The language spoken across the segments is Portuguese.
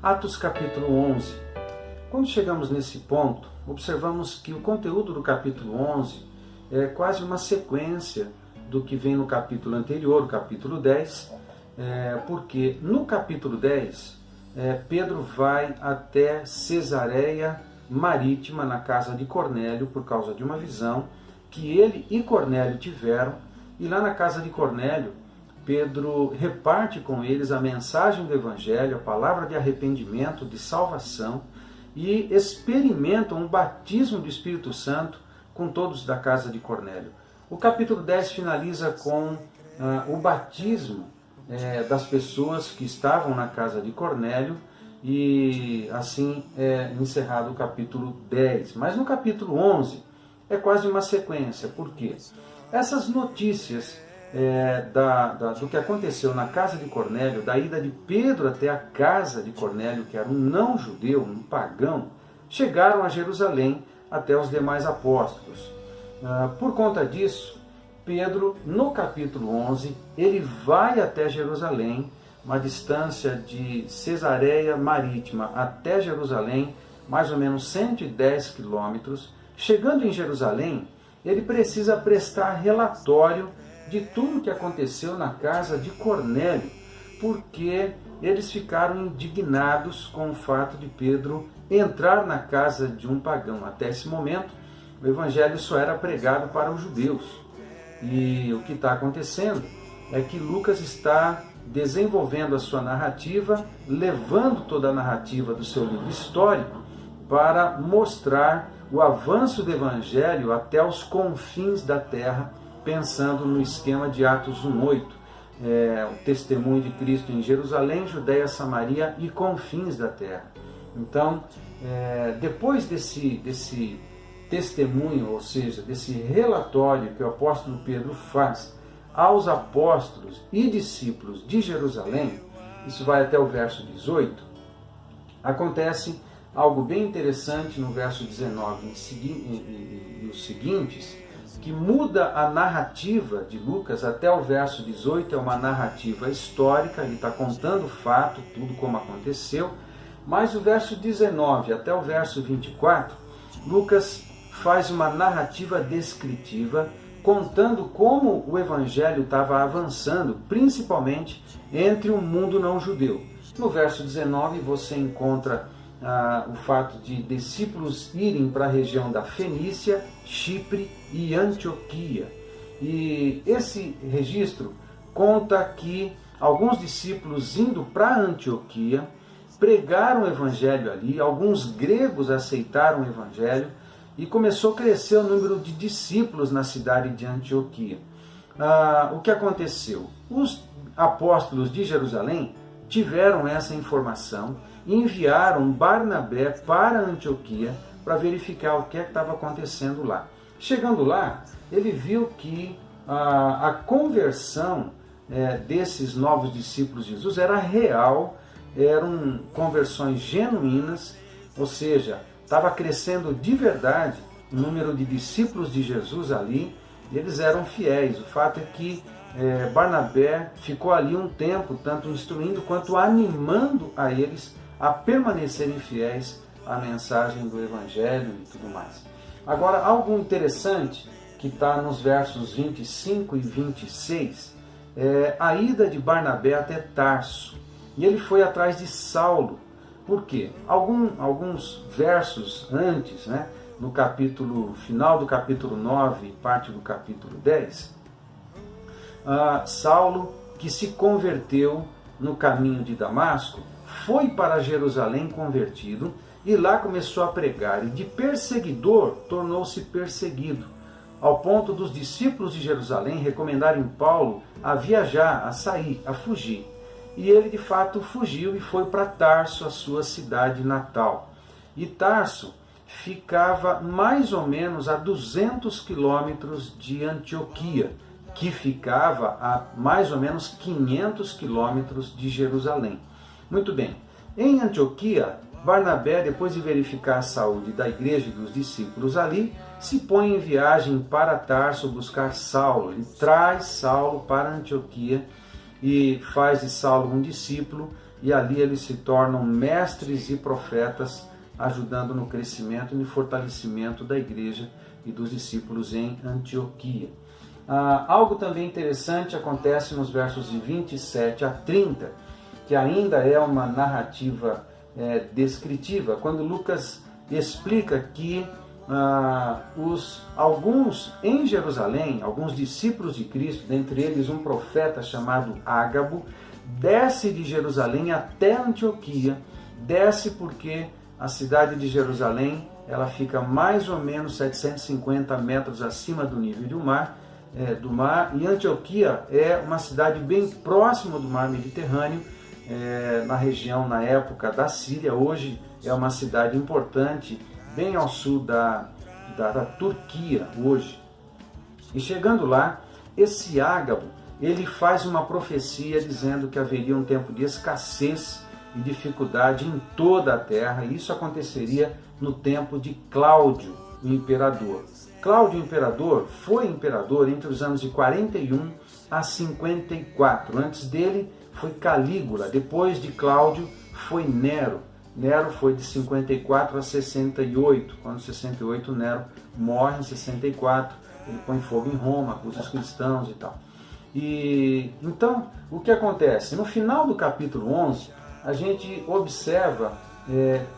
Atos capítulo 11. Quando chegamos nesse ponto, observamos que o conteúdo do capítulo 11 é quase uma sequência do que vem no capítulo anterior, o capítulo 10, porque no capítulo 10, Pedro vai até Cesareia Marítima, na casa de Cornélio, por causa de uma visão que ele e Cornélio tiveram, e lá na casa de Cornélio, Pedro reparte com eles a mensagem do Evangelho, a palavra de arrependimento, de salvação, e experimentam um batismo do Espírito Santo com todos da casa de Cornélio. O capítulo 10 finaliza com o batismo das pessoas que estavam na casa de Cornélio, e assim é encerrado o capítulo 10. Mas no capítulo 11 é quase uma sequência. Por quê? Essas notícias do que aconteceu na casa de Cornélio, da ida de Pedro até a casa de Cornélio, que era um não-judeu, um pagão, chegaram a Jerusalém até os demais apóstolos. Por conta disso, Pedro, no capítulo 11, ele vai até Jerusalém, uma distância de Cesareia Marítima até Jerusalém, mais ou menos 110 quilômetros. Chegando em Jerusalém, ele precisa prestar relatório de tudo o que aconteceu na casa de Cornélio, porque eles ficaram indignados com o fato de Pedro entrar na casa de um pagão. Até esse momento, o evangelho só era pregado para os judeus. E o que está acontecendo é que Lucas está desenvolvendo a sua narrativa, levando toda a narrativa do seu livro histórico para mostrar o avanço do evangelho até os confins da terra, pensando no esquema de Atos 1:8, o testemunho de Cristo em Jerusalém, Judéia, Samaria e confins da terra. Então, depois desse testemunho, ou seja, desse relatório que o apóstolo Pedro faz aos apóstolos e discípulos de Jerusalém, isso vai até o verso 18, acontece algo bem interessante no verso 19 e os seguintes, que muda a narrativa de Lucas até o verso 18, é uma narrativa histórica, ele está contando o fato, tudo como aconteceu, mas o verso 19 até o verso 24, Lucas faz uma narrativa descritiva, contando como o evangelho estava avançando, principalmente entre o mundo não judeu. No verso 19 você encontra o fato de discípulos irem para a região da Fenícia, Chipre e Antioquia. E esse registro conta que alguns discípulos indo para Antioquia pregaram o evangelho ali, alguns gregos aceitaram o evangelho e começou a crescer o número de discípulos na cidade de Antioquia. O que aconteceu? Os apóstolos de Jerusalém tiveram essa informação e enviaram Barnabé para Antioquia para verificar o que estava acontecendo lá. Chegando lá, ele viu que a conversão desses novos discípulos de Jesus era real, eram conversões genuínas, ou seja, estava crescendo de verdade o número de discípulos de Jesus ali, e eles eram fiéis. O fato é que Barnabé ficou ali um tempo, tanto instruindo quanto animando a eles a permanecerem fiéis à mensagem do Evangelho e tudo mais. Agora, algo interessante que está nos versos 25 e 26 é a ida de Barnabé até Tarso. E ele foi atrás de Saulo. Por quê? Alguns versos antes, no final do capítulo 9 e parte do capítulo 10, Saulo, que se converteu no caminho de Damasco, foi para Jerusalém convertido e lá começou a pregar, e de perseguidor tornou-se perseguido, ao ponto dos discípulos de Jerusalém recomendarem Paulo a viajar, a sair, a fugir. E ele de fato fugiu e foi para Tarso, a sua cidade natal. E Tarso ficava mais ou menos a 200 quilômetros de Antioquia, que ficava a mais ou menos 500 quilômetros de Jerusalém. Muito bem, em Antioquia, Barnabé, depois de verificar a saúde da igreja e dos discípulos ali, se põe em viagem para Tarso buscar Saulo. Ele traz Saulo para Antioquia e faz de Saulo um discípulo e ali eles se tornam mestres e profetas, ajudando no crescimento e no fortalecimento da igreja e dos discípulos em Antioquia. Algo também interessante acontece nos versos de 27 a 30, que ainda é uma narrativa descritiva, quando Lucas explica que alguns em Jerusalém, alguns discípulos de Cristo, dentre eles um profeta chamado Ágabo, desce de Jerusalém até Antioquia, desce porque a cidade de Jerusalém ela fica mais ou menos 750 metros acima do nível do mar, e Antioquia é uma cidade bem próxima do mar Mediterrâneo, na região, na época da Síria. Hoje é uma cidade importante, bem ao sul da Turquia, hoje. E chegando lá, esse Ágabo, ele faz uma profecia dizendo que haveria um tempo de escassez e dificuldade em toda a terra, e isso aconteceria no tempo de Cláudio, o imperador. Cláudio, o imperador, foi imperador entre os anos de 41 a 54. Antes dele foi Calígula, depois de Cláudio foi Nero. Nero foi de 54 a 68. Quando 68 Nero morre, em 64 ele põe fogo em Roma, acusa os cristãos e tal. E então, o que acontece? No final do capítulo 11, a gente observa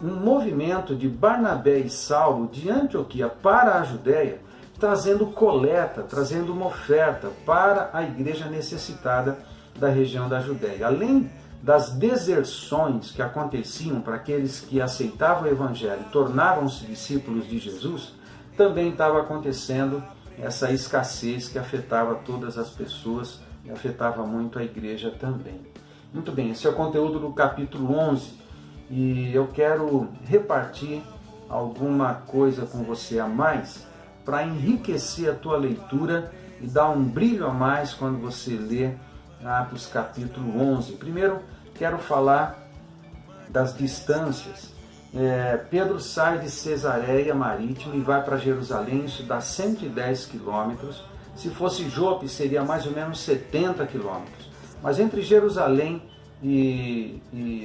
um movimento de Barnabé e Saulo de Antioquia para a Judéia, trazendo coleta, trazendo uma oferta para a igreja necessitada da região da Judéia. Além das deserções que aconteciam para aqueles que aceitavam o Evangelho e tornavam-se discípulos de Jesus, também estava acontecendo essa escassez que afetava todas as pessoas e afetava muito a igreja também. Muito bem, esse é o conteúdo do capítulo 11 e eu quero repartir alguma coisa com você a mais para enriquecer a tua leitura e dar um brilho a mais quando você lê Atos capítulo 11. Primeiro, quero falar das distâncias. Pedro sai de Cesareia Marítima e vai para Jerusalém, isso dá 110 quilômetros. Se fosse Jope, seria mais ou menos 70 quilômetros. Mas entre Jerusalém e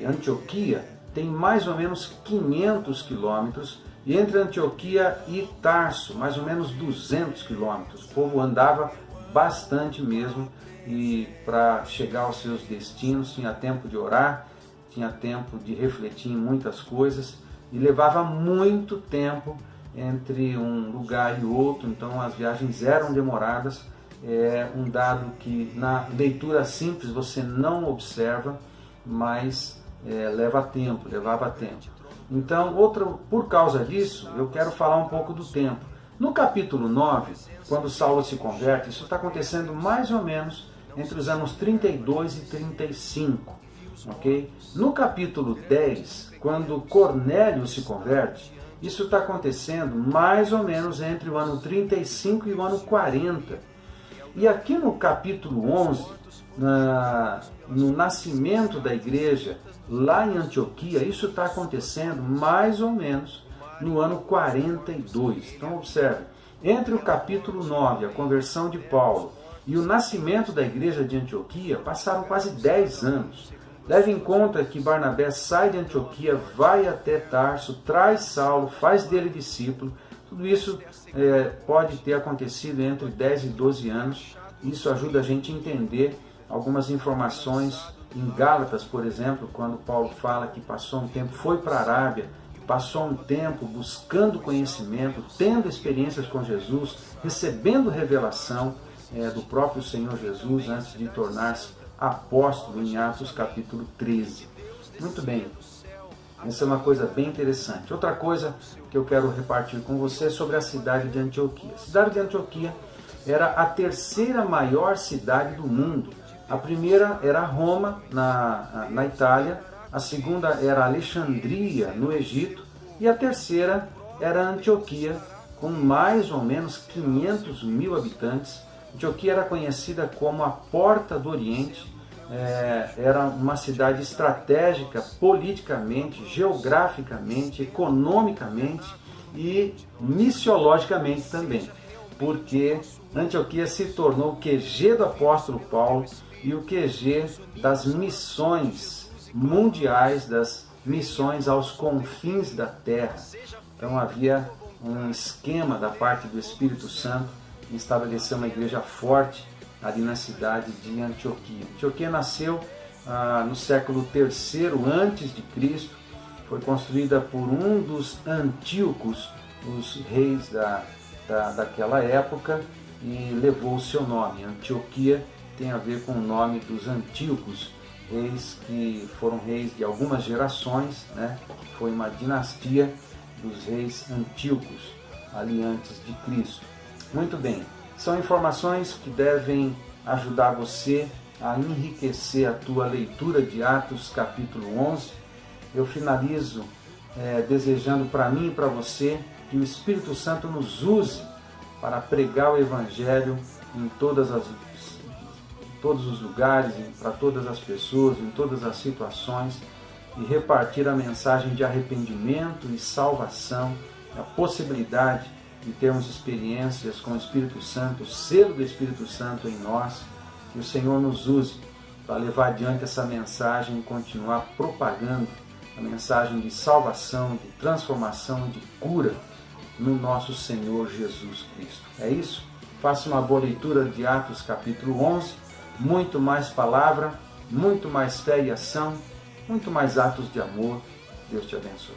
Antioquia, tem mais ou menos 500 quilômetros. E entre Antioquia e Tarso, mais ou menos 200 quilômetros. O povo andava bastante mesmo, e para chegar aos seus destinos tinha tempo de orar, tinha tempo de refletir em muitas coisas, e levava muito tempo entre um lugar e outro, então as viagens eram demoradas. É um dado que na leitura simples você não observa, mas levava tempo. Então, por causa disso, eu quero falar um pouco do tempo. No capítulo 9, quando Saulo se converte, isso está acontecendo mais ou menos entre os anos 32 e 35. Okay? No capítulo 10, quando Cornélio se converte, isso está acontecendo mais ou menos entre o ano 35 e o ano 40. E aqui no capítulo 11, no nascimento da igreja, lá em Antioquia, isso está acontecendo mais ou menos no ano 42. Então observe, entre o capítulo 9, a conversão de Paulo, e o nascimento da igreja de Antioquia, passaram quase 10 anos. Leve em conta que Barnabé sai de Antioquia, vai até Tarso, traz Saulo, faz dele discípulo. Tudo isso pode ter acontecido entre 10 e 12 anos. Isso ajuda a gente a entender algumas informações em Gálatas, por exemplo, quando Paulo fala que passou um tempo, foi para a Arábia, passou um tempo buscando conhecimento, tendo experiências com Jesus, recebendo revelação do próprio Senhor Jesus antes de tornar-se apóstolo em Atos capítulo 13. Muito bem, essa é uma coisa bem interessante. Outra coisa que eu quero repartir com você é sobre a cidade de Antioquia. A cidade de Antioquia era a terceira maior cidade do mundo. A primeira era Roma, na Itália, a segunda era Alexandria, no Egito, e a terceira era Antioquia, com mais ou menos 500 mil habitantes. Antioquia era conhecida como a Porta do Oriente, era uma cidade estratégica politicamente, geograficamente, economicamente e missiologicamente também, porque Antioquia se tornou o QG do apóstolo Paulo e o QG das missões mundiais das missões aos confins da terra. Então havia um esquema da parte do Espírito Santo em estabelecer uma igreja forte ali na cidade de Antioquia. Antioquia nasceu no século III a.C., foi construída por um dos Antíocos, os reis daquela época, e levou o seu nome. Antioquia tem a ver com o nome dos Antíocos, reis que foram reis de algumas gerações, né? Foi uma dinastia dos reis Antíocos, ali antes de Cristo. Muito bem, são informações que devem ajudar você a enriquecer a tua leitura de Atos capítulo 11. Eu finalizo desejando para mim e para você que o Espírito Santo nos use para pregar o Evangelho em todos os lugares, para todas as pessoas, em todas as situações, e repartir a mensagem de arrependimento e salvação, a possibilidade de termos experiências com o Espírito Santo, o selo do Espírito Santo em nós. Que o Senhor nos use para levar adiante essa mensagem e continuar propagando a mensagem de salvação, de transformação, de cura no nosso Senhor Jesus Cristo. É isso? Faça uma boa leitura de Atos capítulo 11, muito mais palavra, muito mais fé e ação, muito mais atos de amor. Deus te abençoe.